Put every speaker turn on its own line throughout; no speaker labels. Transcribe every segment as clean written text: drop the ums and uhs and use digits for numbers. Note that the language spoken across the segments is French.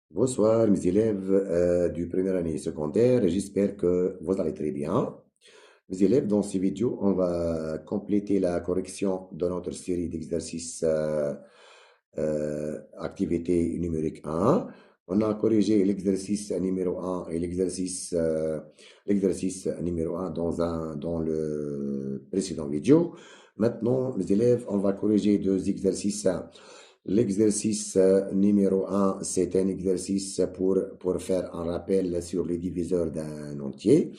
Bonsoir mes élèves du première année secondaire, j'espère que vous allez très bien. Mes élèves, dans cette vidéo, on va compléter la correction de notre série d'exercices activité numérique 1. On a corrigé l'exercice numéro 1 et l'exercice numéro 1 dans le précédent vidéo. Maintenant, mes élèves, on va corriger deux exercices. L'exercice numéro 1, c'est un exercice pour faire un rappel sur les diviseurs d'un entier.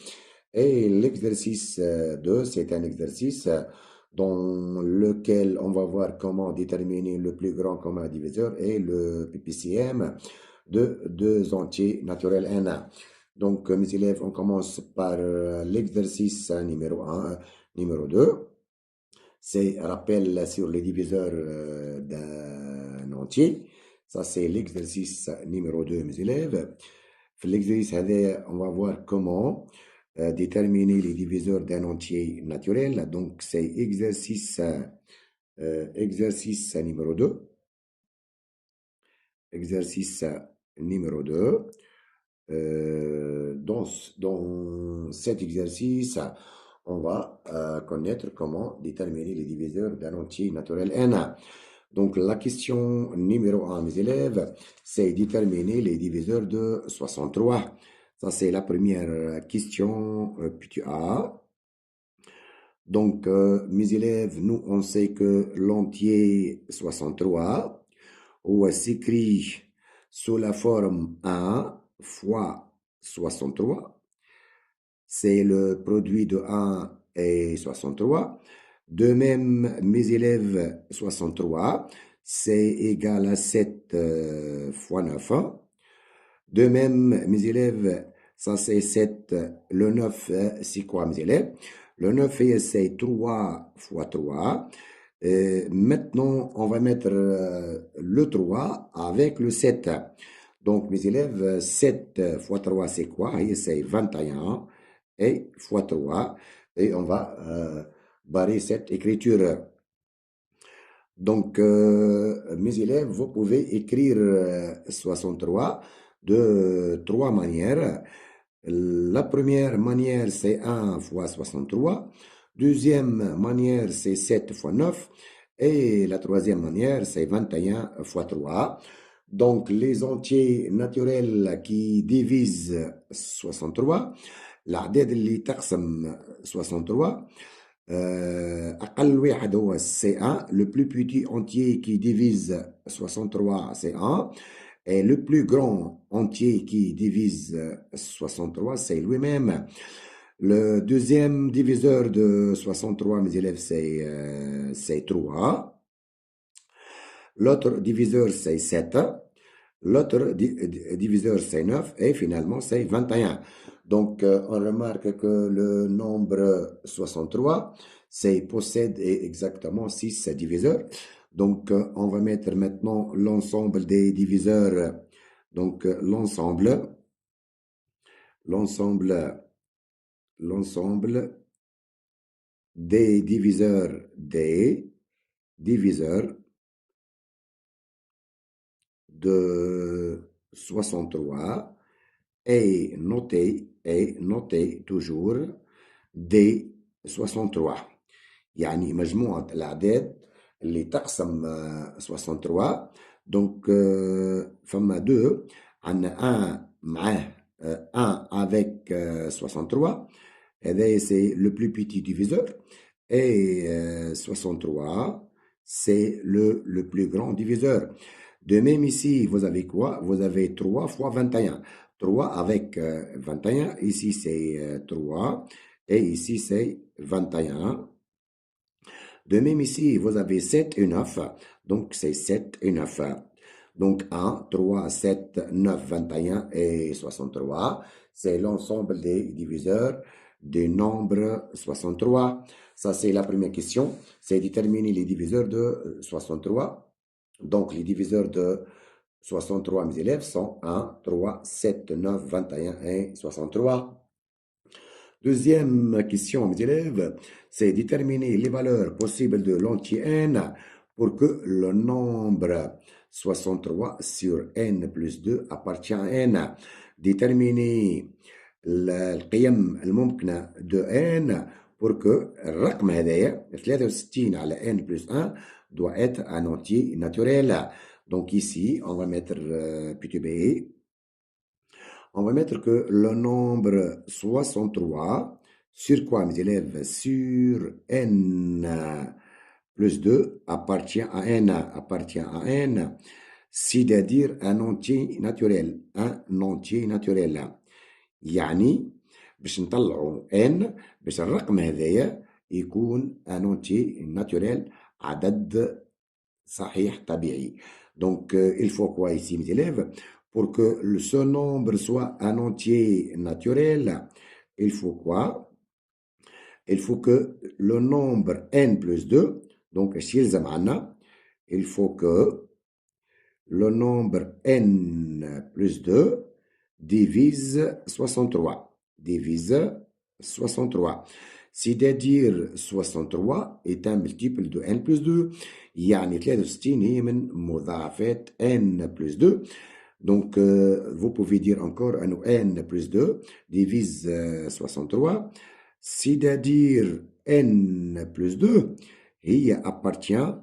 Et l'exercice 2, c'est un exercice dans lequel on va voir comment déterminer le plus grand commun diviseur et le PPCM de deux entiers naturels N1. Donc, mes élèves, on commence par l'exercice numéro 1, numéro 2. C'est rappel sur les diviseurs d'un entier. Ça, c'est l'exercice numéro 2, mes élèves. L'exercice, on va voir comment déterminer les diviseurs d'un entier naturel. Donc, c'est exercice numéro 2. Exercice numéro 2. Dans cet exercice, on va connaître comment déterminer les diviseurs d'un entier naturel N1. Donc, la question numéro 1, mes élèves, c'est déterminer les diviseurs de 63. Ça, c'est la première question PTA. Donc, mes élèves, nous, on sait que l'entier 63 s'écrit sous la forme 1 fois 63. C'est le produit de 1 et 63. De même, mes élèves, 63, c'est égal à 7 fois 9. De même, mes élèves, ça c'est 7. Le 9, c'est quoi, mes élèves? Le 9, c'est 3 fois 3. Maintenant, on va mettre le 3 avec le 7. Donc, mes élèves, 7 fois 3, c'est quoi? C'est 21 et fois 3. Et on va barrer cette écriture. Donc, mes élèves, vous pouvez écrire 63 de trois manières. La première manière, c'est 1 fois 63. Deuxième manière, c'est 7 fois 9. Et la troisième manière, c'est 21 fois 3. Donc, les entiers naturels qui divisent 63, الأعداد اللي تقسم 63 أقل واحد هو C1. Le plus petit entier qui divise 63, c'est 1. Et le plus grand entier qui divise 63, c'est lui-même. Le deuxième diviseur de 63, mes élèves, c'est 3. L'autre diviseur, c'est 7. L'autre diviseur, c'est 9. Et finalement, c'est 21. Donc, on remarque que le nombre 63 possède exactement 6 diviseurs. Donc, on va mettre maintenant l'ensemble des diviseurs. Donc, l'ensemble des diviseurs de 63 est noté toujours D 63. يعني مجموعة الأعداد اللي تقسم 63. Donc, فما 2 عندنا 1 معاه 1 avec 63. Et c'est le plus petit diviseur. Et 63, c'est le plus grand diviseur. De même ici, vous avez quoi? Vous avez 3 fois 21. 3 avec 21. Ici, c'est 3. Et ici, c'est 21. De même ici, vous avez 7 et 9. Donc, c'est 7 et 9. Donc, 1, 3, 7, 9, 21 et 63. C'est l'ensemble des diviseurs du nombre 63. Ça, c'est la première question. C'est déterminer les diviseurs de 63. Donc, les diviseurs de 63, mes élèves, sont 1, 3, 7, 9, 21 et 63. Deuxième question, mes élèves, c'est déterminer les valeurs possibles de l'entier n pour que le nombre 63 sur n plus 2 appartient à n. Déterminer القيم الممكنة de n pour que الرقم هذايا 63 على n plus 1 doit être un entier naturel. Donc ici, on va mettre petit b. On va mettre que le nombre 63 sur quoi, mes élèves? Sur n plus 2 appartient à n, c'est-à-dire un entier naturel. Un entier naturel. يعني باش نطلعوا n باش الرقم هذايا يكون ان اونتي ناتوريل عدد صحيح طبيعي. Donc il faut quoi ici mes élèves? Pour que ce nombre soit un entier naturel, il faut quoi? Il faut que le nombre n plus 2, donc il faut que le nombre n plus 2 divise 63. Divise 63. C'est-à-dire 63 est un multiple de n plus 2. يعني 63 هي من مضاعفات n plus 2. Donc, vous pouvez dire encore un n plus 2 divise 63. C'est-à-dire n plus 2 هي appartient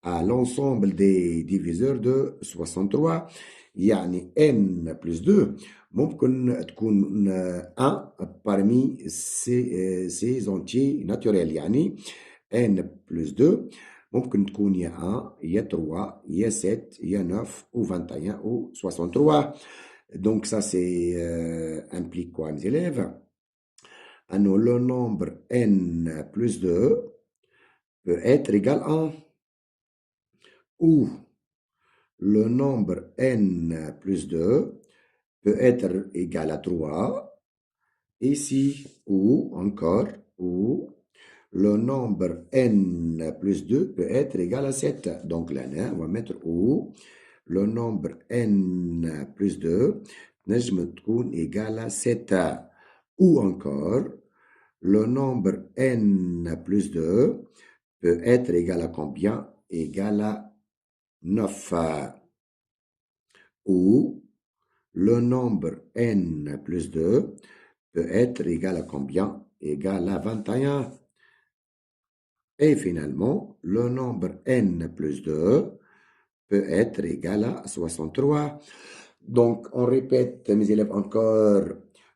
à l'ensemble des diviseurs de 63. يعني n plus 2 ممكن تكون 1 parmi ces entiers naturels. يعني n plus 2 ممكن تكون يا 1 يا 3 يا 7 يا 9 ou 21 ou 63. Donc ça c'est implique quoi mes élèves? Alors, le nombre n plus 2 peut être égal à 1 ou le nombre n plus 2 peut être égal à 3 ici, ou encore, ou le nombre n plus 2 peut être égal à 7. Donc là, on va mettre ou le nombre n plus 2 نجم تكون égal à 7. Ou encore, le nombre n plus 2 peut être égal à combien? Égal à 9. Ou le nombre n plus 2 peut être égal à combien? Égal à 21. Et finalement, le nombre n plus 2 peut être égal à 63. Donc, on répète, mes élèves, encore.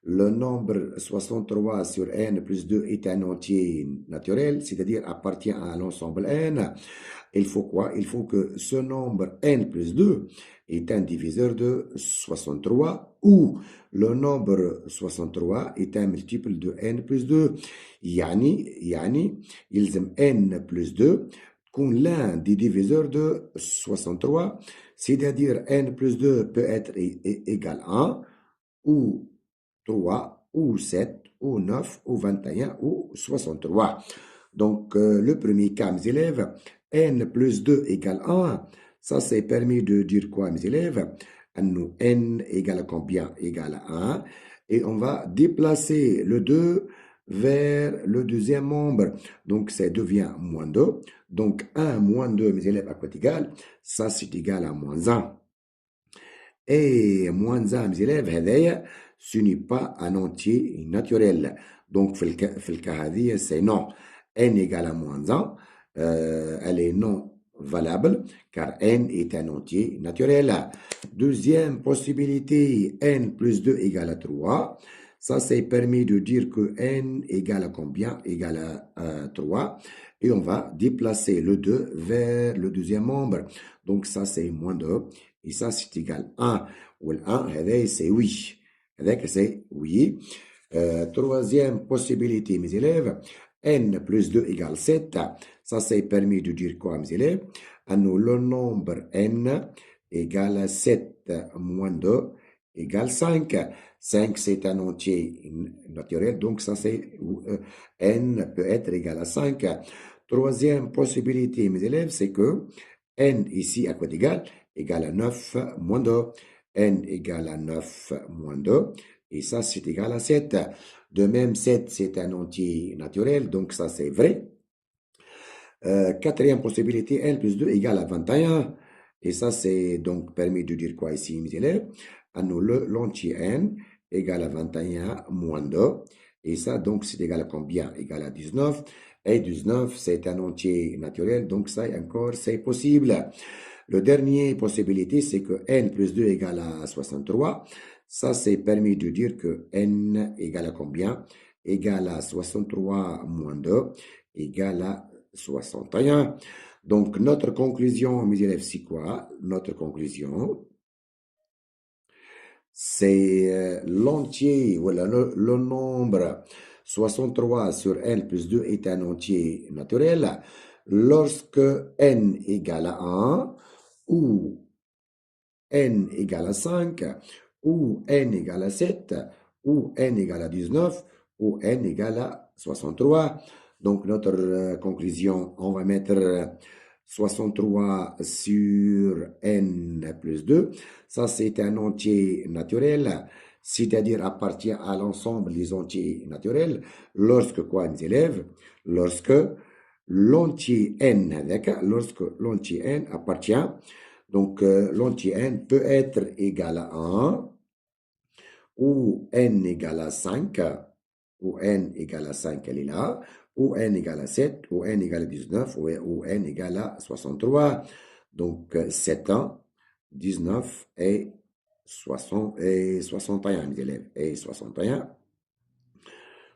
Le nombre 63 sur n plus 2 est un entier naturel, c'est-à-dire appartient à l'ensemble n. Il faut quoi? Il faut que ce nombre n plus 2 est un diviseur de 63 ou le nombre 63 est un multiple de n plus 2. يعني يلزم n plus 2 تكون l'un des diviseurs de 63, c'est-à-dire n plus 2 peut être égal à 1 ou 3 ou 7 ou 9 ou 21 ou 63. Donc, le premier cas, mes élèves, n plus 2 égale 1. Ça, c'est permis de dire quoi, mes élèves? N égale à combien? Égale à 1. Et on va déplacer le 2 vers le deuxième membre. Donc, ça devient moins 2. Donc, 1 moins 2, mes élèves, à quoi égal? Ça, c'est égal à moins 1. Et moins 1, mes élèves, هذايا, ce n'est pas un entier naturel. Donc, في الكا هذه, c'est non. n égale à moins 1, elle est non valable car n est un entier naturel. Deuxième possibilité, n plus 2 égale à 3. Ça, c'est permis de dire que n égale à combien? Égale à 3. Et on va déplacer le 2 vers le deuxième membre. Donc, ça, c'est moins 2. Et ça, c'est égal à 1. Ou le 1, c'est oui. C'est oui. Troisième possibilité, mes élèves, n plus 2 égale 7. Ça, c'est permis de dire quoi, mes élèves? Le nombre n égale à 7 moins 2 égale 5. 5, c'est un entier naturel, donc ça, c'est n peut être égal à 5. Troisième possibilité, mes élèves, c'est que n ici, à quoi d'égal? Égale à 9 moins 2. n égale à 9 moins 2. Et ça, c'est égal à 7. De même, 7, c'est un entier naturel, donc ça, c'est vrai. Quatrième possibilité, n plus 2 égale à 21. Et ça, c'est donc permis de dire quoi ici, mes élèves? À nous, l'entier n égale à 21 moins 2. Et ça, donc, c'est égal à combien? Égal à 19. Et 19, c'est un entier naturel, donc ça encore, c'est possible. Le dernier possibilité, c'est que n plus 2 égale à 63. Ça, c'est permis de dire que n égale à combien? Égale à 63 moins 2 égale à 61. Donc, notre conclusion, mes élèves, c'est quoi? Notre conclusion, c'est l'entier, voilà, le nombre 63 sur n plus 2 est un entier naturel lorsque n égale à 1 ou n égale à 5 ou n égale à 7 ou n égale à 19 ou n égale à 63. Donc, notre conclusion, on va mettre 63 sur n plus 2. Ça, c'est un entier naturel, c'est-à-dire appartient à l'ensemble des entiers naturels. Lorsque quoi, mes élèves? Lorsque l'entier n, d'accord? Lorsque l'entier n appartient, donc l'entier n peut être égal à 1, ou n égale à 5, ou n égale à 5, elle est là, ou n égale à 7, ou n égale à 19, ou n égale à 63. Donc 7 ans, 19 et 61, mes élèves, et 61.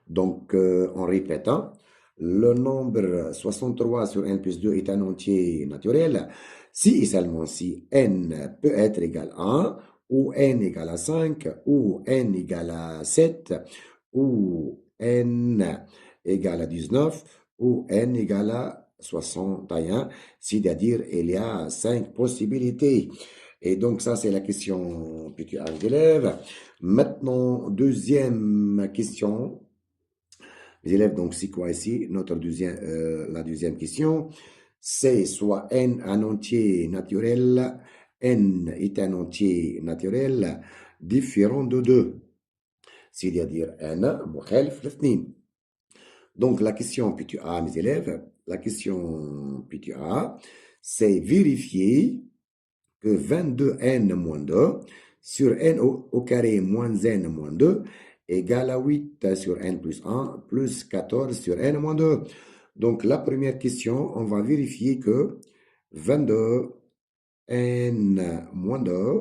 Donc en répétant, le nombre 63 sur n plus 2 est un entier naturel si et seulement si n peut être égal à 1, ou n égale à 5, ou n égale à 7, ou n égale à 19, ou n égale à 61, c'est-à-dire il y a 5 possibilités. Et donc ça, c'est la question petit d'élève. Maintenant, deuxième question. Les élèves, donc c'est quoi ici? La deuxième question, c'est soit n un entier naturel, n est un entier naturel différent de 2, c'est-à-dire n مخالف لاثنين. Donc la question PTA, mes élèves, la question PTA, c'est vérifier que 22n moins 2 sur n au carré moins n moins 2 égale à 8 sur n plus 1 plus 14 sur n moins 2. Donc la première question, on va vérifier que 22n moins 2,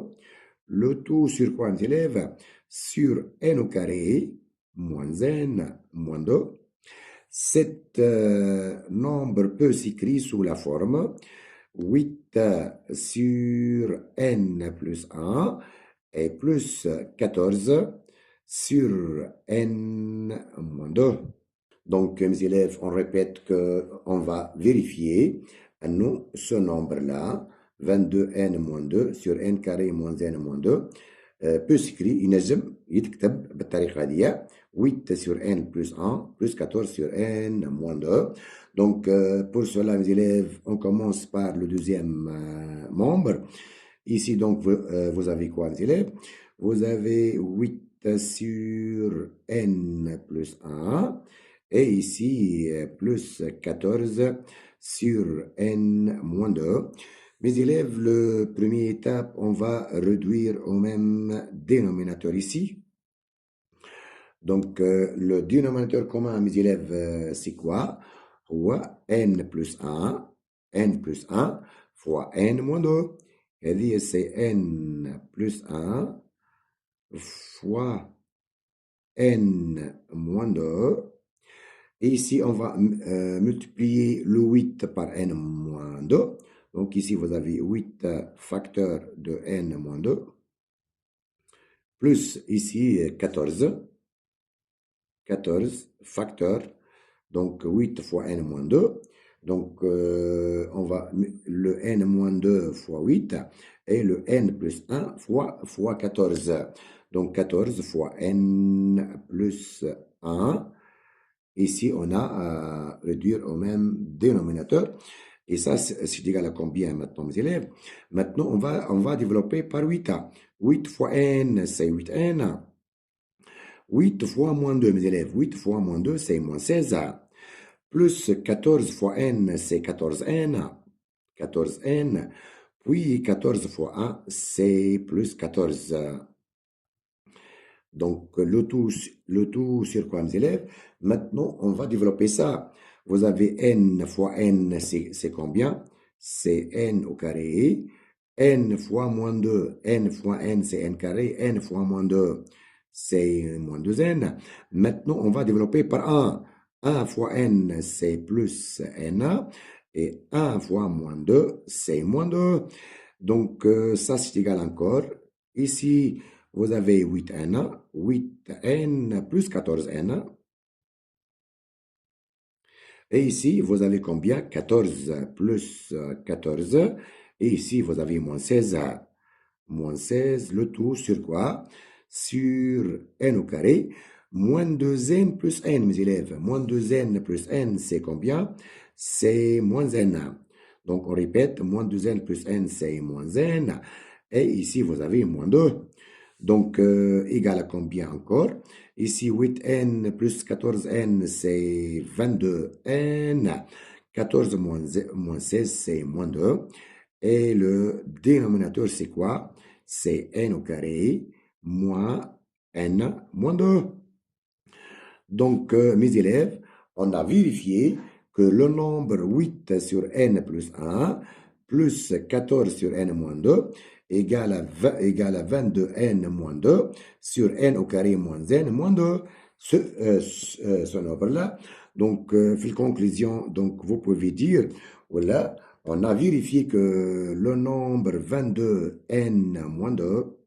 le tout sur quoi, mes élèves? Sur n au carré moins n moins 2. Cet nombre peut s'écrire sous la forme 8 sur n plus 1 et plus 14 sur n moins 2. Donc, mes élèves, on répète qu'on va vérifier, nous, ce nombre-là, 22n moins 2 sur n carré moins n moins 2, peut s'écrire, يتكتب بالطريقة دي 8 sur n plus 1 plus 14 sur n moins 2. Donc, pour cela, mes élèves, on commence par le deuxième membre. Ici, donc, vous avez quoi, mes élèves? Vous avez 8 sur n plus 1. Et ici, plus 14 sur n moins 2. Mes élèves, le première étape, on va réduire au même dénominateur ici. Donc, le dénominateur commun, mes élèves, c'est quoi? n plus 1, n plus 1 fois n moins 2. Et c'est n plus 1 fois n moins 2. Et ici, on va multiplier le 8 par n moins 2. Donc ici, vous avez 8 facteurs de n moins 2. Plus ici, 14. 14 facteurs. Donc 8 fois n moins 2. Donc on va le n moins 2 fois 8 et le n plus 1 fois 14. Donc 14 fois n plus 1. Ici, on a à réduire au même dénominateur. Et ça, c'est égal à combien maintenant, mes élèves? Maintenant, on va développer par 8. 8 fois n, c'est 8n. 8 fois moins 2, mes élèves. 8 fois moins 2, c'est moins 16. Plus 14 fois n, c'est 14n. 14n. Puis 14 fois 1, c'est plus 14. Donc, le tout sur quoi, mes élèves? Maintenant, on va développer ça. Vous avez n fois n, c'est combien? C'est n au carré. N fois moins 2. N fois n, c'est n carré. N fois moins 2, c'est moins 2n. Maintenant, on va développer par 1. 1 fois n, c'est plus n. Et 1 fois moins 2, c'est moins 2. Donc, ça, c'est égal encore. Ici, vous avez 8n, 8n plus 14n. Et ici, vous avez combien? 14 plus 14. Et ici, vous avez moins 16. Moins 16, le tout sur quoi? Sur n au carré. Moins 2n plus n, mes élèves. Moins 2n plus n, c'est combien? C'est moins n. Donc, on répète, moins 2n plus n, c'est moins n. Et ici, vous avez moins 2. Donc, égal à combien encore? Ici, 8n plus 14n, c'est 22n. 14 moins 16, c'est moins 2. Et le dénominateur, c'est quoi? C'est n au carré moins n moins 2. Donc, mes élèves, on a vérifié que le nombre 8 sur n plus 1 plus 14 sur n moins 2 égale à 22n moins 2 sur n au carré moins n moins 2. Ce nombre-là. Donc, fil conclusion, donc, vous pouvez dire, voilà, on a vérifié que le nombre 22n moins 2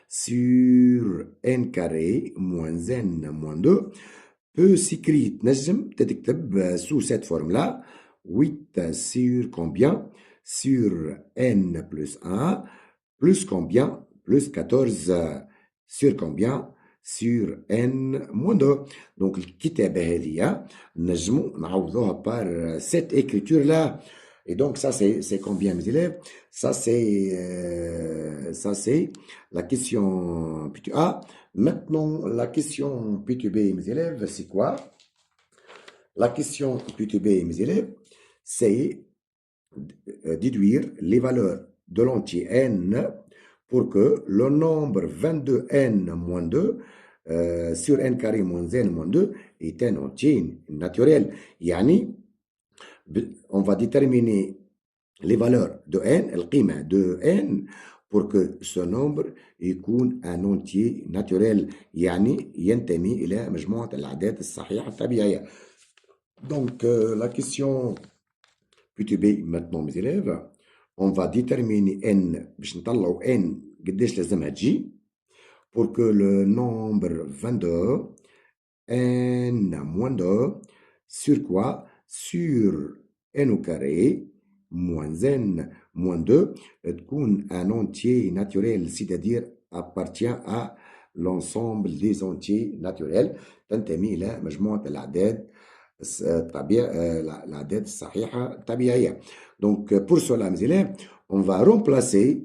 sur n carré moins n moins 2 peut s'écrire sous cette forme-là. 8 sur combien? Sur n plus 1 plus combien? Plus 14 sur combien? Sur n moins 2. Donc, الكتابة هذه نجمو نعوضوها par cette écriture-là. Et donc, ça, c'est combien, mes élèves? Ça, c'est la question P2A. Maintenant, la question P2B, mes élèves, c'est quoi? La question P2B, mes élèves, c'est déduire les valeurs de l'entier n pour que le nombre 22n moins 2 sur n carré moins n moins 2 est un entier naturel. Yani, on va déterminer les valeurs de n, القيمة de n, pour que ce nombre يكون un entier naturel. يعني ينتمي إلى مجموعة الأعداد الصحيحة الطبيعية. Donc, la question P2B maintenant, mes élèves, on va déterminer n باش نطلعوا n قداش لازمها تجي pour que le nombre 22 n moins 2 sur quoi? Sur n au carré moins n moins 2 تكون un entier naturel, c'est-à-dire appartient à l'ensemble des entiers naturels تنتمي إلى مجموعة الأعداد الأعداد الصحيحة الطبيعية. Donc, pour cela, mes élèves, on va remplacer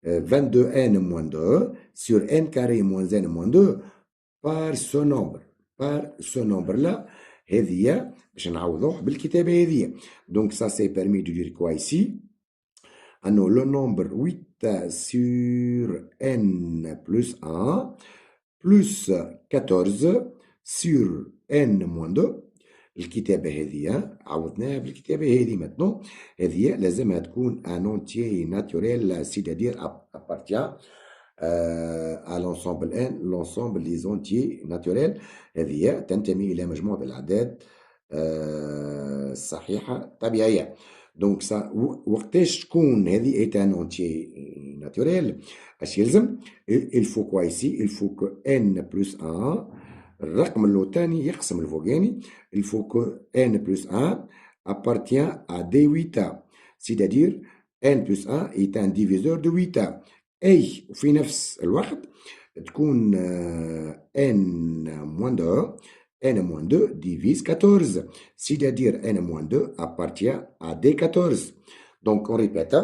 22n moins 2 sur n carré moins n moins 2 par ce nombre. Par ce nombre-là, هذه باش نعوضوه بالكتابة هذه. Donc, ça, c'est permis de dire quoi ici? Alors, le nombre 8 sur n plus 1 plus 14 sur n moins 2. الكتابة هذه عوضناها بالكتابة هذه maintenant. هذه لازمها تكون un entier naturel, c'est-à-dire appartient à l'ensemble n, l'ensemble des entiers naturels. هذه تنتمي إلى مجموعة الأعداد الصحيحة الطبيعية. Donc ça, وقتاش تكون هذه est un entier naturel؟ اش يلزم؟ il faut quoi ici? Il faut que n plus 1 الرقم الثاني يقسم الفوقاني. Il faut que n plus 1 appartient à des 8. C'est-à-dire n plus 1 est un diviseur de 8. أي في نفس الوقت تكون n moins 2 n moins 2 divise 14. C'est-à-dire n moins 2 appartient à des 14. Donc on répète.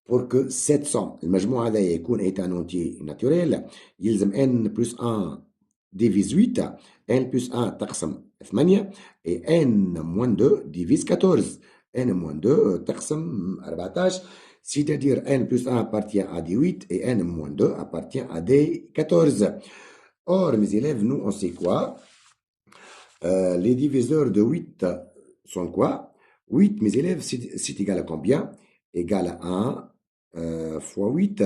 Pour que cette somme المجموع هذا يكون est un entier naturel يلزم n plus 1 divise 8 n plus 1 تقسم 8 et n moins 2 divise 14. n moins 2 تقسم 14 c'est-à-dire n plus 1 appartient à des 8 et n moins 2 appartient à des 14. Or, mes élèves, nous, on sait quoi? Les diviseurs de 8 sont quoi? 8, mes élèves, c'est égal à combien? Égal à 1 fois 8.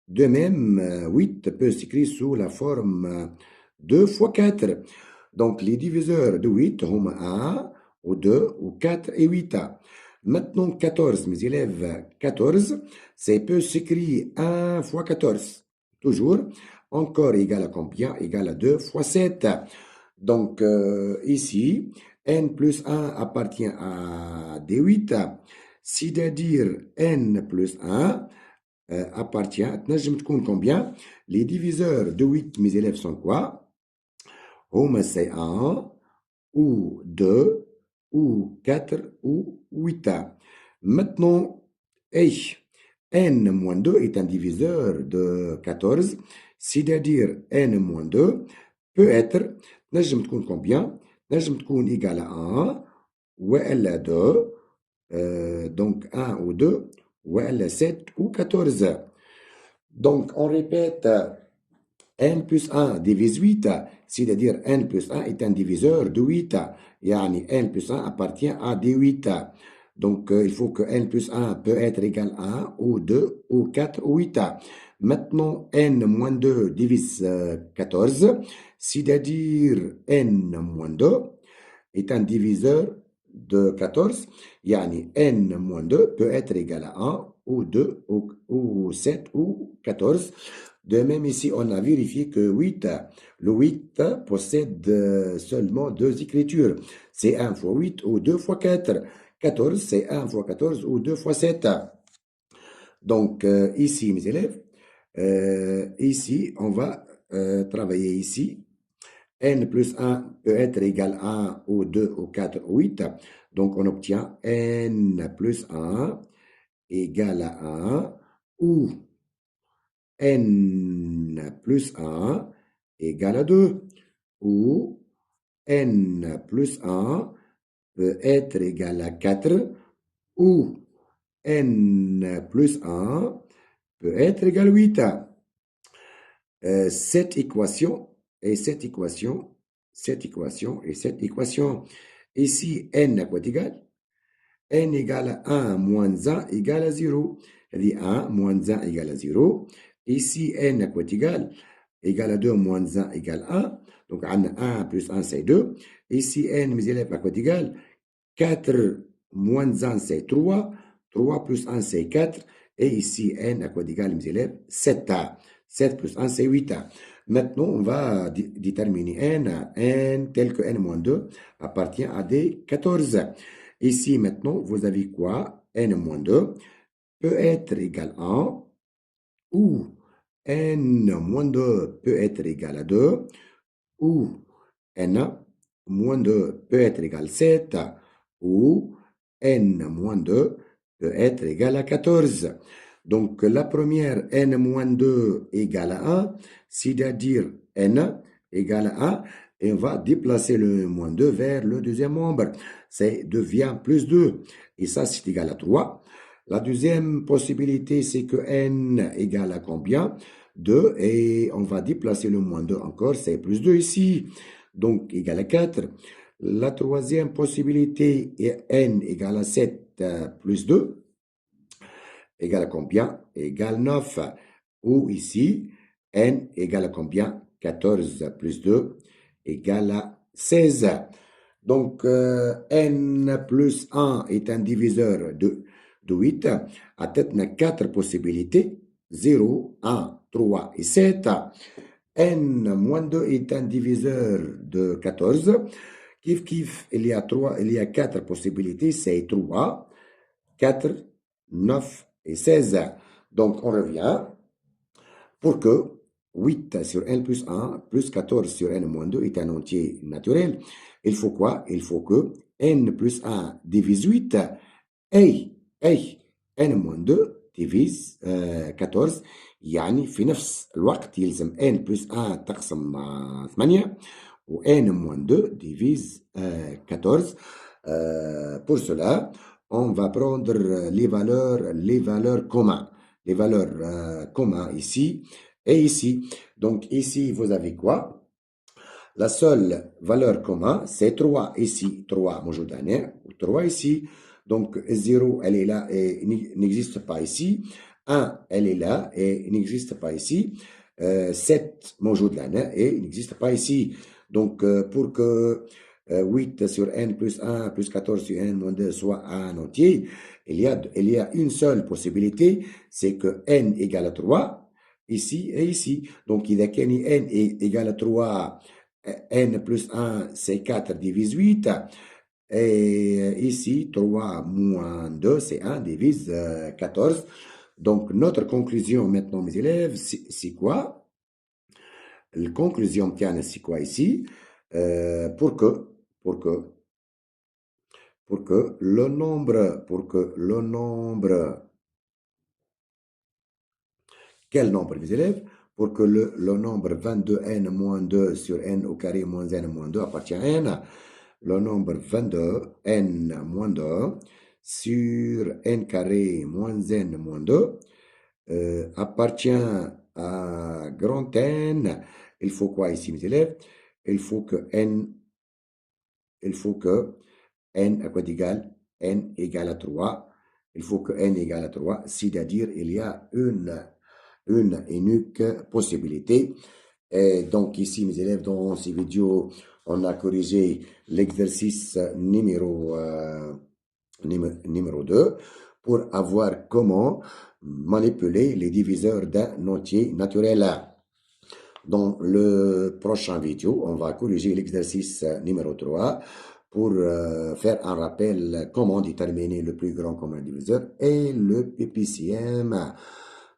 De même, 8 peut s'écrire sous la forme 2 fois 4. Donc, les diviseurs de 8 sont 1 ou 2 ou 4 et 8. Maintenant, 14, mes élèves, 14, ça peut s'écrire 1 fois 14. Toujours. Encore égal à combien? Égal à 2 fois 7. Donc, ici, n plus 1 appartient à D8, c'est-à-dire n plus 1 appartient à combien? Les diviseurs de 8, mes élèves, sont quoi? C'est 1 ou 2 ou 4 ou 8. Maintenant, n moins 2 est un diviseur de 14, c'est-à-dire n moins 2 peut être combien? Égal à 1 ou à 2, donc 1 ou 2 ou à 7 ou 14. Donc, on répète n plus 1 divise 8, c'est-à-dire n plus 1 est un diviseur de 8. Yani n plus 1 appartient à des 8. Donc, il faut que n plus 1 peut être égal à 1 ou 2 ou 4 ou 8. Maintenant, n moins 2 divise 14, c'est-à-dire n moins 2 est un diviseur de 14. Yani n moins 2 peut être égal à 1 ou 2 ou 7 ou 14. De même, ici, on a vérifié que le 8 possède seulement deux écritures. C'est 1 fois 8 ou 2 fois 4. 14, c'est 1 fois 14 ou 2 fois 7. Donc, ici, mes élèves, ici, on va travailler ici. N plus 1 peut être égal à 1 ou 2 ou 4 ou 8. Donc, on obtient N plus 1 égale à 1 ou n plus 1 égale à 2, ou n plus 1 peut être égal à 4, ou n plus 1 peut être égal à 8. Cette équation et cette équation, cette équation et cette équation. Ici, n à quoi égal? N égale à 1 moins 1 égale à 0. C'est-à-dire 1 moins 1 égale à 0. Ici, n à quoi égal? Égal à 2 moins 1 égale 1. Donc, on a 1 plus 1, c'est 2. Ici, n, mes élèves, à quoi égal? 4 moins 1, c'est 3. 3 plus 1, c'est 4. Et ici, n à quoi égal, mes élèves? 7. 7 plus 1, c'est 8. Maintenant, on va déterminer n. N tel que n moins 2 appartient à des 14. Ici, maintenant, vous avez quoi? N moins 2 peut être égal à 1 ou n moins 2 peut être égal à 2 ou n moins 2 peut être égal à 7 ou n moins 2 peut être égal à 14. Donc, la première, n moins 2 égale à 1, c'est-à-dire n égale à 1, et on va déplacer le moins 2 vers le deuxième membre. Ça devient plus 2, et ça, c'est égal à 3. La deuxième possibilité, c'est que n égale à combien? 2, et on va déplacer le moins 2 encore, c'est plus 2 ici, donc égal à 4. La troisième possibilité est n égale à 7 plus 2, égale à combien? Égale 9. Ou ici, n égale à combien? 14 plus 2 égale à 16. Donc, n plus 1 est un diviseur de 8. À tête, on a 4 possibilités. 0, 1, 3 et 7. n moins 2 est un diviseur de 14. Kif kif, il y a 4 possibilités. C'est 3, 4, 9 et 16. Donc, on revient pour que 8 sur n plus 1 plus 14 sur n moins 2 est un entier naturel. Il faut quoi? Il faut que n plus 1 divise 8 et n moins 2 divise 14. يعني في نفس الوقت يلزم n plus 1 تقسم 8 و n moins 2 divise 14. Pour cela, on va prendre les valeurs communes. Les valeurs communes ici et ici. Donc ici, vous avez quoi? La seule valeur commune, c'est 3 ici, 3 موجود هنا, 3 ici. Donc 0, elle est là et n'existe pas ici. 1, elle est là et n'existe pas ici. 7 موجود هنا et n'existe pas ici. Donc pour que 8 sur n plus 1 plus 14 sur n moins 2 soit un entier, il y a une seule possibilité, c'est que n égale à 3 ici et ici. Donc il y a n égale à 3, n plus 1, c'est 4 divise 8. Et ici, 3 moins 2, c'est 1 divise 14. Donc, notre conclusion maintenant, mes élèves, c'est quoi? La conclusion, tiens, c'est quoi ici? Pour que, pour que, pour que le nombre, quel nombre, mes élèves? Pour que le nombre 22n moins 2 sur n au carré moins n moins 2 appartient à n, le nombre 22, n moins 2, sur n carré moins n moins 2, appartient à grand N. Il faut quoi ici, mes élèves? Il faut que n, il faut que n à quoi d'égal? N égale à 3. Il faut que n égale à 3, c'est-à-dire il y a une unique possibilité. Et donc ici, mes élèves, dans ces vidéos, on a corrigé l'exercice numéro 2 pour avoir comment manipuler les diviseurs d'un entier naturel. Dans le prochain vidéo, on va corriger l'exercice numéro 3 pour faire un rappel comment déterminer le plus grand commun diviseur et le PPCM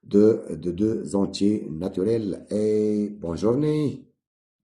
de deux entiers naturels. Et bonne journée.